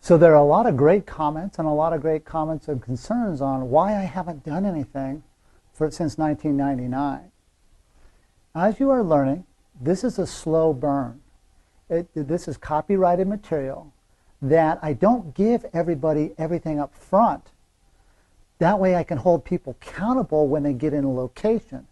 So there are a lot of great comments and a lot of great comments and concerns on why I haven't done anything since 1999. As you are learning, this is a slow burn. This is copyrighted material that I don't give everybody everything up front. That way I can hold people accountable when they get in a location.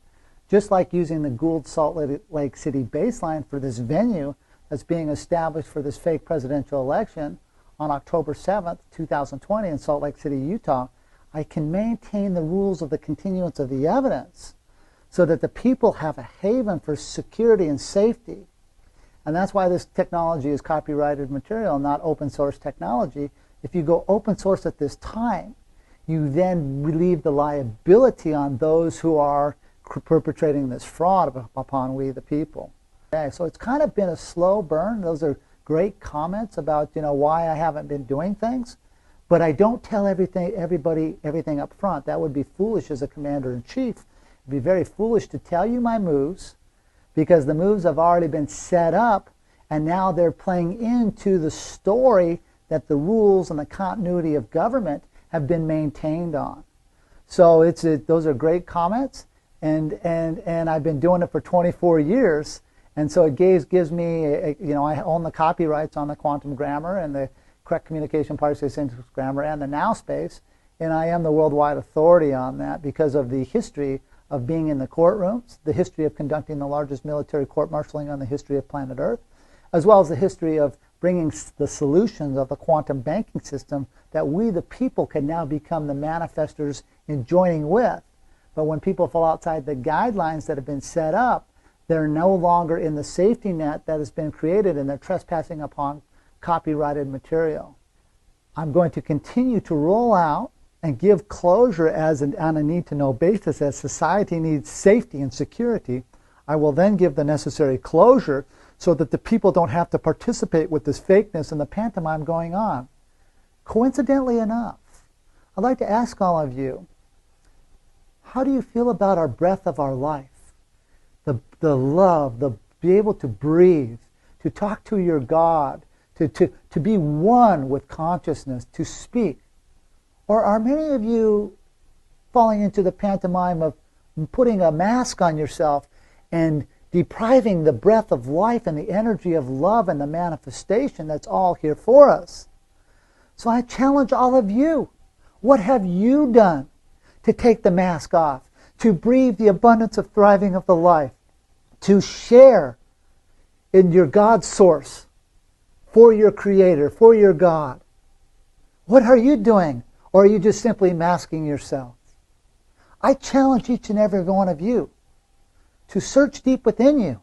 Just like using the Gould Salt Lake City baseline for this venue that's being established for this fake presidential election on October 7th, 2020 in Salt Lake City, Utah, I can maintain the rules of the continuance of the evidence so that the people have a haven for security and safety. And that's why this technology is copyrighted material, not open source technology. If you go open source at this time, you then relieve the liability on those who are perpetrating this fraud upon we the people. Okay, so it's kind of been a slow burn. Those are great comments about, why I haven't been doing things, but I don't tell everybody everything up front. That would be foolish as a commander-in-chief. It'd be very foolish to tell you my moves, because the moves have already been set up, and now they're playing into the story that the rules and the continuity of government have been maintained on. So those are great comments, and I've been doing it for 24 years. And so it gives me, I own the copyrights on the quantum grammar and the correct communication parsing syntax grammar and the now space, and I am the worldwide authority on that because of the history of being in the courtrooms, the history of conducting the largest military court-martialing on the history of planet Earth, as well as the history of bringing the solutions of the quantum banking system that we the people can now become the manifestors in joining with. But when people fall outside the guidelines that have been set up, they're no longer in the safety net that has been created, and they're trespassing upon copyrighted material. I'm going to continue to roll out and give closure on a need-to-know basis as society needs safety and security. I will then give the necessary closure so that the people don't have to participate with this fakeness and the pantomime going on. Coincidentally enough, I'd like to ask all of you, how do you feel about our breath of our life? The love, be able to breathe, to talk to your God, to be one with consciousness, to speak. Or are many of you falling into the pantomime of putting a mask on yourself and depriving the breath of life and the energy of love and the manifestation that's all here for us? So I challenge all of you. What have you done to take the mask off, to breathe the abundance of thriving of the life, to share in your God source, for your Creator, for your God? What are you doing? Or are you just simply masking yourself? I challenge each and every one of you to search deep within you.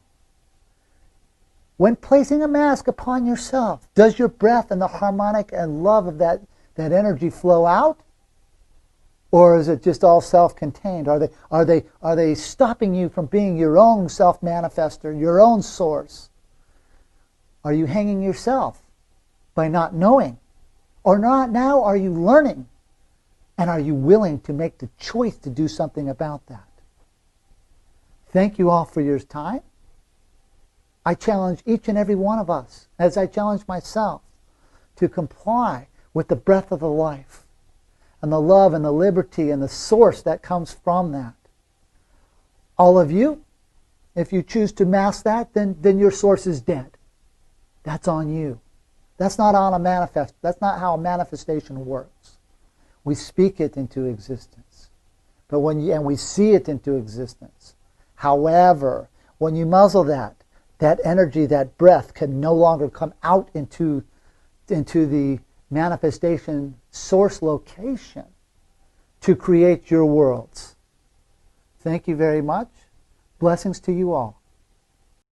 When placing a mask upon yourself, does your breath and the harmonic and love of that energy flow out? Or is it just all self-contained? Are they stopping you from being your own self-manifester, your own source? Are you hanging yourself by not knowing? Or not now, are you learning? And are you willing to make the choice to do something about that? Thank you all for your time. I challenge each and every one of us, as I challenge myself, to comply with the breath of the life and the love and the liberty and the source that comes from that. All of you, if you choose to mask that, then your source is dead. That's on you. That's not on a manifest. That's not how a manifestation works. We speak it into existence, but and we see it into existence. However, when you muzzle that energy, that breath can no longer come out into the manifestation source location to create your worlds. Thank you very much. Blessings to you all.